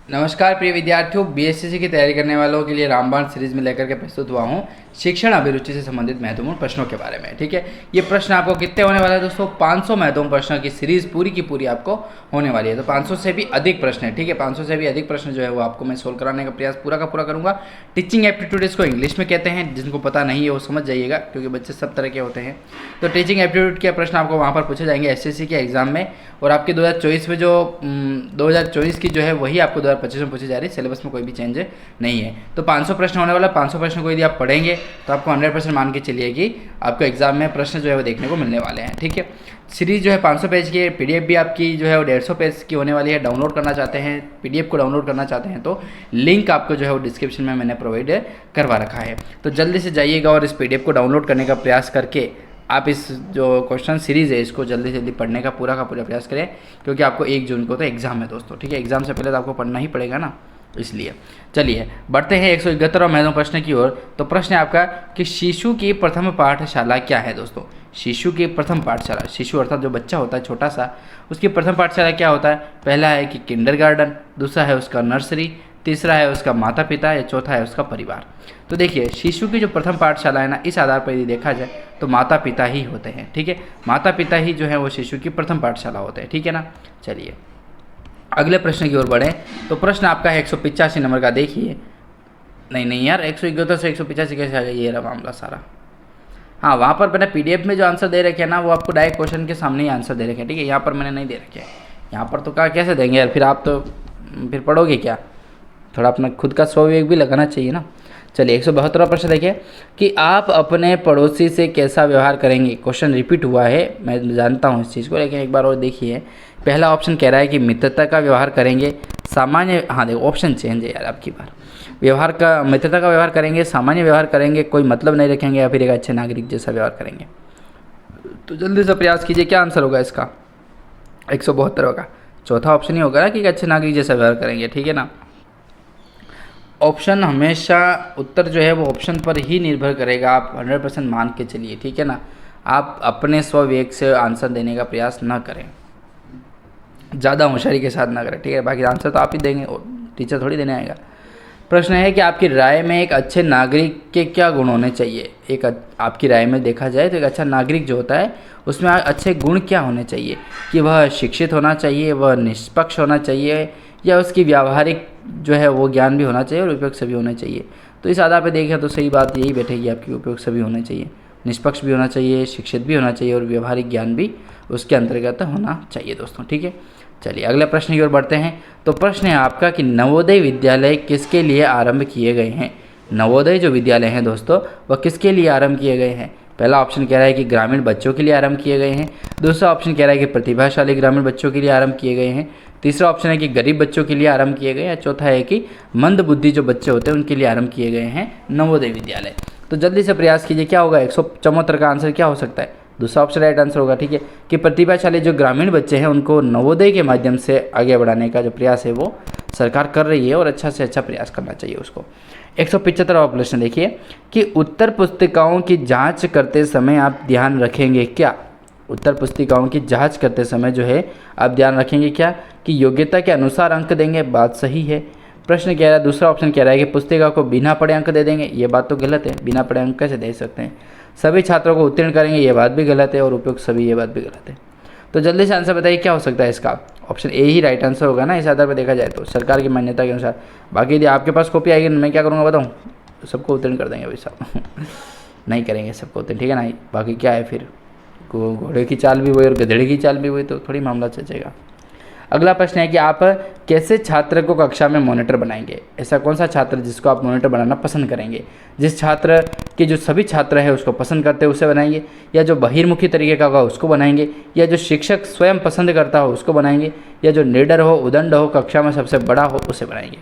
नमस्कार प्रिय विद्यार्थियों, बीएसएससी की तैयारी करने वालों के लिए रामबाण सीरीज में लेकर के प्रस्तुत हुआ हूँ शिक्षण अभिरुचि से संबंधित महत्वपूर्ण प्रश्नों के बारे में। ठीक है, ये प्रश्न आपको कितने होने वाले हैं दोस्तों? 500 महत्वपूर्ण प्रश्नों की सीरीज पूरी की पूरी आपको होने वाली है। तो 500 से भी अधिक प्रश्न है। ठीक है, 500 से भी अधिक प्रश्न जो है वो आपको मैं सोल्व कराने का प्रयास पूरा का पूरा करूँगा। टीचिंग एप्टीट्यूड इसको इंग्लिश में कहते हैं, जिनको पता नहीं है वो समझ जाइएगा, क्योंकि बच्चे सब तरह के होते हैं। तो टीचिंग एप्टीट्यूड के प्रश्न आपको वहाँ पर पूछे जाएंगे एसएससी के एग्जाम में, और आपके 2024 में जो 2024 की जो है वही आपको 2025 में पूछी जा रही है। सिलेबस में कोई भी चेंज नहीं है। तो 500 प्रश्न होने वाला, 500 प्रश्न को यदि आप पढ़ेंगे तो आपको 100% मान के चलिए कि आपको एग्जाम में प्रश्न जो है वो देखने को मिलने वाले हैं। ठीक है, सीरीज जो है 500 पेज की है। पीडीएफ भी आपकी जो है वो 150 पेज की होने वाली है। डाउनलोड करना चाहते हैं, पीडीएफ को डाउनलोड करना चाहते हैं तो लिंक आपको जो है वो डिस्क्रिप्शन में मैंने प्रोवाइड करवा रखा है। तो जल्दी से जाइएगा और इस पीडीएफ को डाउनलोड करने का प्रयास करके आप इस जो क्वेश्चन सीरीज़ है इसको जल्दी से जल्दी पढ़ने का पूरा प्रयास करें, क्योंकि आपको 1 जून को तो एग्जाम है दोस्तों। ठीक है, एग्जाम से पहले तो आपको पढ़ना ही पड़ेगा ना, इसलिए चलिए बढ़ते हैं 171 महत्वपूर्ण प्रश्न की ओर। तो प्रश्न है आपका कि शिशु की प्रथम पाठशाला क्या है दोस्तों? शिशु की प्रथम पाठशाला, शिशु अर्थात जो बच्चा होता है छोटा सा, उसकी प्रथम पाठशाला क्या होता है? पहला है कि किंडरगार्टन, दूसरा है उसका नर्सरी, तीसरा है उसका माता पिता, या चौथा है उसका परिवार। तो देखिए, शिशु की जो प्रथम पाठशाला है ना, इस आधार पर यदि देखा जाए तो माता पिता ही होते हैं। ठीक है, माता पिता ही जो है वो शिशु की प्रथम पाठशाला होते हैं। ठीक है ना, चलिए अगले प्रश्न की ओर बढ़ें। तो प्रश्न आपका है 185 नंबर का। देखिए, नहीं यार, 171 से 185 कैसे आ गया? ये रहा मामला सारा। हाँ, वहाँ पर मैंने पीडीएफ में जो आंसर दे रखे हैं ना, वो आपको डायरेक्ट क्वेश्चन के सामने ही आंसर दे रखे हैं। ठीक है, यहाँ पर मैंने नहीं दे रखे हैं। यहाँ पर तो क्या कैसे देंगे यार? फिर आप तो फिर पढ़ोगे क्या? थोड़ा अपना खुद का स्वविवेक भी लगाना चाहिए ना। चलिए 172वां प्रश्न देखिए कि आप अपने पड़ोसी से कैसा व्यवहार करेंगे। क्वेश्चन रिपीट हुआ है, मैं जानता हूँ इस चीज़ को, लेकिन एक बार और देखिए। पहला ऑप्शन कह रहा है कि मित्रता का व्यवहार करेंगे, सामान्य, हाँ देखो ऑप्शन चेंज है यार आपकी बार। व्यवहार का, मित्रता का व्यवहार करेंगे, सामान्य व्यवहार करेंगे, कोई मतलब नहीं रखेंगे, या फिर एक अच्छे नागरिक जैसा व्यवहार करेंगे। तो जल्दी से प्रयास कीजिए, क्या आंसर होगा इसका? 172 का चौथा ऑप्शन ही होगा ना कि अच्छे नागरिक जैसा व्यवहार करेंगे। ठीक है ना, ऑप्शन हमेशा उत्तर जो है वो ऑप्शन पर ही निर्भर करेगा, आप 100% मान के चलिए। ठीक है ना, आप अपने स्वविवेक से आंसर देने का प्रयास ना करें, ज़्यादा होशियारी के साथ ना करें। ठीक है, बाकी आंसर तो आप ही देंगे, टीचर थोड़ी देने आएगा। प्रश्न है कि आपकी राय में एक अच्छे नागरिक के क्या गुण होने चाहिए? एक आपकी राय में देखा जाए तो एक अच्छा नागरिक जो होता है उसमें अच्छे गुण क्या होने चाहिए? कि वह शिक्षित होना चाहिए, वह निष्पक्ष होना चाहिए, या उसकी व्यावहारिक जो है वो ज्ञान भी होना चाहिए और उपयुक्त सभी होने चाहिए। तो इस आधार पर देखें तो सही बात यही बैठेगी आपकी, उपयुक्त सभी होने चाहिए, निष्पक्ष भी होना चाहिए, शिक्षित भी होना चाहिए, और व्यावहारिक ज्ञान भी उसके अंतर्गत होना चाहिए दोस्तों। ठीक है, चलिए अगले प्रश्न की ओर बढ़ते हैं। तो प्रश्न है आपका कि नवोदय विद्यालय किसके लिए आरंभ किए गए हैं? नवोदय जो विद्यालय हैं दोस्तों वह किसके लिए आरंभ किए गए हैं? पहला ऑप्शन कह रहा है कि ग्रामीण बच्चों के लिए आरंभ किए गए हैं, दूसरा ऑप्शन कह रहा है कि प्रतिभाशाली ग्रामीण बच्चों के लिए आरंभ किए गए हैं, तीसरा ऑप्शन है कि गरीब बच्चों के लिए आरंभ किए गए हैं, चौथा है कि मंद बुद्धि जो बच्चे होते हैं उनके लिए आरंभ किए गए हैं नवोदय विद्यालय। तो जल्दी से प्रयास कीजिए, क्या होगा? 174 का आंसर क्या हो सकता है? दूसरा ऑप्शन राइट आंसर होगा। ठीक है, कि प्रतिभाशाली जो ग्रामीण बच्चे हैं उनको नवोदय के माध्यम से आगे बढ़ाने का जो प्रयास है वो सरकार कर रही है, और अच्छा से अच्छा प्रयास करना चाहिए उसको। 175वां प्रश्न देखिए कि उत्तर पुस्तिकाओं की जांच करते समय आप ध्यान रखेंगे क्या? उत्तर पुस्तिकाओं की जांच करते समय जो है आप ध्यान रखेंगे क्या? कि योग्यता के अनुसार अंक देंगे, बात सही है। प्रश्न कह रहा है, दूसरा ऑप्शन कह रहा है कि पुस्तिका को बिना पढ़े अंक दे देंगे, ये बात तो गलत है, बिना पढ़े अंक कैसे दे सकते हैं। सभी छात्रों को उत्तीर्ण करेंगे, ये बात भी गलत है, और उपयुक्त सभी, ये बात भी गलत है। तो जल्दी से आंसर बताइए क्या हो सकता है इसका? Option A he right answer होगा ना इस आधार पर देखा जाए तो, सरकार की मान्यता के अनुसार। बाकी यदि आपके पास कॉपी आएगी मैं क्या करूँगा बताऊँ? सबको उत्तीर्ण कर देंगे भाई साहब नहीं करेंगे सबको उत्तीर्ण, ठीक है ना। बाकी क्या है फिर, घोड़े की चाल भी वही और गधेड़े की चाल भी वही, तो थोड़ी मामला चलेगा। अगला प्रश्न है कि आप कैसे छात्र को कक्षा में मॉनिटर बनाएंगे? ऐसा कौन सा छात्र जिसको आप मॉनिटर बनाना पसंद करेंगे? जिस छात्र के जो सभी छात्र हैं उसको पसंद करते हैं उसे बनाएंगे, या जो बहिर्मुखी तरीके का होगा उसको बनाएंगे, या जो शिक्षक स्वयं पसंद करता हो उसको बनाएंगे, या जो निडर हो, उदंड हो, कक्षा में सबसे बड़ा हो उसे बनाएंगे?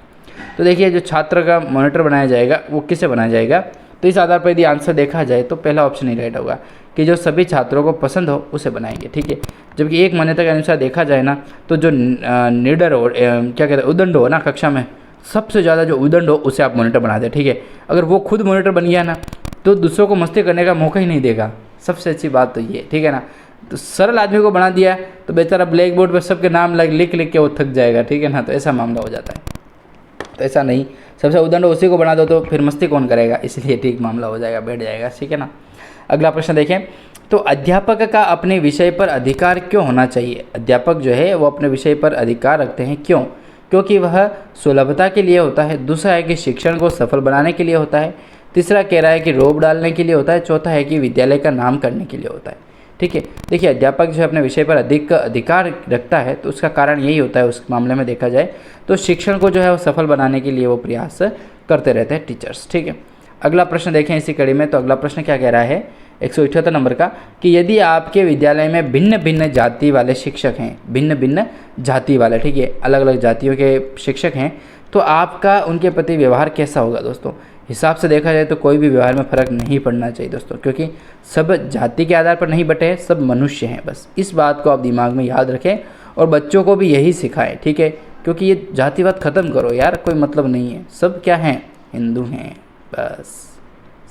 तो देखिए, जो छात्र का मॉनिटर बनाया जाएगा वो किसे बनाया जाएगा? तो इस आधार पर यदि आंसर देखा जाए तो पहला ऑप्शन ही राइट होगा कि जो सभी छात्रों को पसंद हो उसे बनाएंगे। ठीक है, जबकि एक मान्यता के अनुसार देखा जाए ना तो जो निडर हो, क्या कहते हैं, उदंड हो ना कक्षा में, सबसे ज़्यादा जो उदंड हो उसे आप मॉनिटर बना दें। ठीक है, अगर वो खुद मॉनिटर बन गया ना तो दूसरों को मस्ती करने का मौका ही नहीं देगा, सबसे अच्छी बात तो ये। ठीक है ना, तो सरल आदमी को बना दिया तो बेचारा ब्लैक बोर्ड पर सबके नाम लिख लिख के वो थक जाएगा। ठीक है ना, तो ऐसा मामला हो जाता है। तो ऐसा नहीं, सबसे उद्दंड उसी को बना दो तो फिर मस्ती कौन करेगा, इसलिए ठीक मामला हो जाएगा, बैठ जाएगा, ठीक है ना। अगला प्रश्न देखें, तो अध्यापक का अपने विषय पर अधिकार क्यों होना चाहिए। अध्यापक जो है वो अपने विषय पर अधिकार रखते हैं, क्यों? क्योंकि वह सुलभता के लिए होता है। दूसरा है कि शिक्षण को सफल बनाने के लिए होता है। तीसरा कह रहा है कि रोब डालने के लिए होता है। चौथा है कि विद्यालय का नाम करने के लिए होता है। ठीक है, देखिए अध्यापक जो है अपने विषय पर अधिक अधिकार रखता है, तो उसका कारण यही होता है, उस मामले में देखा जाए तो शिक्षण को जो है वो सफल बनाने के लिए वो प्रयास करते रहते हैं टीचर्स। ठीक है, अगला प्रश्न देखें इसी कड़ी में। तो अगला प्रश्न क्या कह रहा है 178 नंबर का, कि यदि आपके विद्यालय में भिन्न भिन्न जाति वाले शिक्षक हैं, भिन्न भिन्न जाति वाले, ठीक है, अलग अलग जातियों के शिक्षक हैं, तो आपका उनके प्रति व्यवहार कैसा होगा। दोस्तों हिसाब से देखा जाए तो कोई भी व्यवहार में फ़र्क नहीं पड़ना चाहिए दोस्तों, क्योंकि सब जाति के आधार पर नहीं बटे हैं, सब मनुष्य हैं। बस इस बात को आप दिमाग में याद रखें और बच्चों को भी यही सिखाएं, ठीक है, क्योंकि ये जातिवाद ख़त्म करो यार, कोई मतलब नहीं है, सब क्या हैं, हिंदू हैं, बस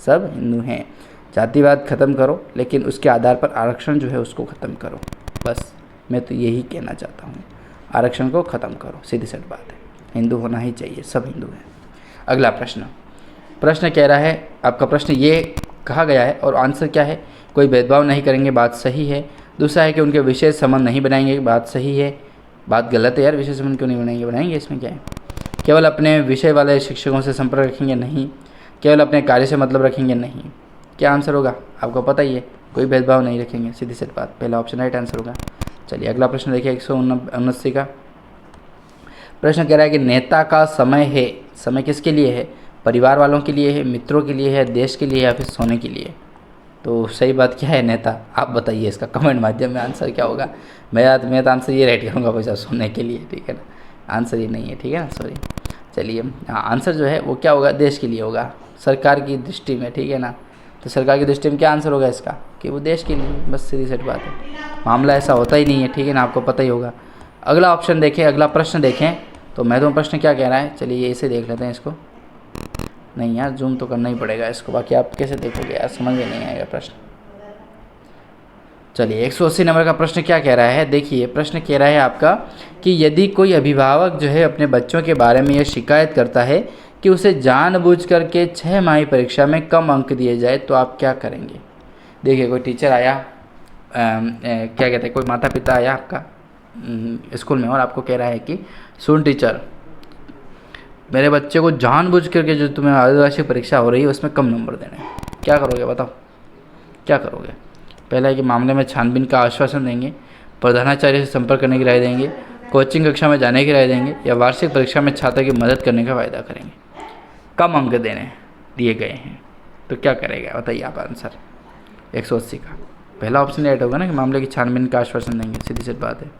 सब हिंदू हैं। जातिवाद ख़त्म करो, लेकिन उसके आधार पर आरक्षण जो है उसको ख़त्म करो। बस मैं तो यही कहना चाहता हूँ, आरक्षण को ख़त्म करो, सीधी सी बात है, हिंदू होना ही चाहिए, सब हिंदू हैं। अगला प्रश्न कह रहा है, आपका प्रश्न ये कहा गया है और आंसर क्या है, कोई भेदभाव नहीं करेंगे, बात सही है। दूसरा है कि उनके विशेष संबंध नहीं बनाएंगे, बात सही है। बात गलत है यार, विशेष संबंध क्यों नहीं बनाएंगे, बनाएंगे, इसमें क्या है। केवल अपने विषय वाले शिक्षकों से संपर्क रखेंगे, नहीं। केवल अपने कार्य से मतलब रखेंगे, नहीं। क्या आंसर होगा आपको पता ही है, कोई भेदभाव नहीं रखेंगे, सीधी सी बात, पहला ऑप्शन राइट आंसर होगा। चलिए अगला प्रश्न देखिए 179 का प्रश्न कह रहा है कि नेता का समय है, समय किसके लिए है, परिवार वालों के लिए है, मित्रों के लिए है, देश के लिए या फिर सोने के लिए। तो सही बात क्या है नेता, आप बताइए, इसका कमेंट माध्यम में आंसर क्या होगा। मैं तो आंसर ये राइट करूँगा भाई साहब, सोने के लिए, ठीक है ना, आंसर ये नहीं है, ठीक है ना, सॉरी। चलिए आंसर जो है वो क्या होगा, देश के लिए होगा, सरकार की दृष्टि में, ठीक है ना। तो सरकार की दृष्टि में क्या आंसर होगा इसका, कि वो देश के लिए, बस सीधी सी बात है, मामला ऐसा होता ही नहीं है, ठीक है ना, आपको पता ही होगा। अगला ऑप्शन देखें, अगला प्रश्न देखें, तो महत्वपूर्ण प्रश्न क्या कह रहा है, चलिए ये इसे देख लेते हैं इसको। नहीं यार, जूम तो करना ही पड़ेगा इसको, बाकी आप कैसे देखोगे यार, समझ में नहीं आएगा प्रश्न। चलिए 180 नंबर का प्रश्न क्या कह रहा है, देखिए प्रश्न कह रहा है आपका कि यदि कोई अभिभावक जो है अपने बच्चों के बारे में यह शिकायत करता है कि उसे जानबूझकर के 6 माही परीक्षा में कम अंक दिए जाए, तो आप क्या करेंगे। देखिए कोई टीचर आया, क्या कहते हैं, कोई माता पिता आया आपका स्कूल में और आपको कह रहा है कि सुन टीचर, मेरे बच्चे को जानबूझ करके जो तुम्हें अर्धवार्षिक परीक्षा हो रही है उसमें कम नंबर देने हैं, क्या करोगे बताओ, क्या करोगे। पहला है कि मामले में छानबीन का आश्वासन देंगे, प्रधानाचार्य से संपर्क करने की राय देंगे, कोचिंग कक्षा में जाने की राय देंगे, या वार्षिक परीक्षा में छात्र की मदद करने का वायदा करेंगे। कम अंक देने दिए गए हैं तो क्या करेगा बताइए आप आंसर 180 का। पहला ऑप्शन राइट होगा ना, कि मामले की छानबीन का आश्वासन देंगे, सीधी सी बात है।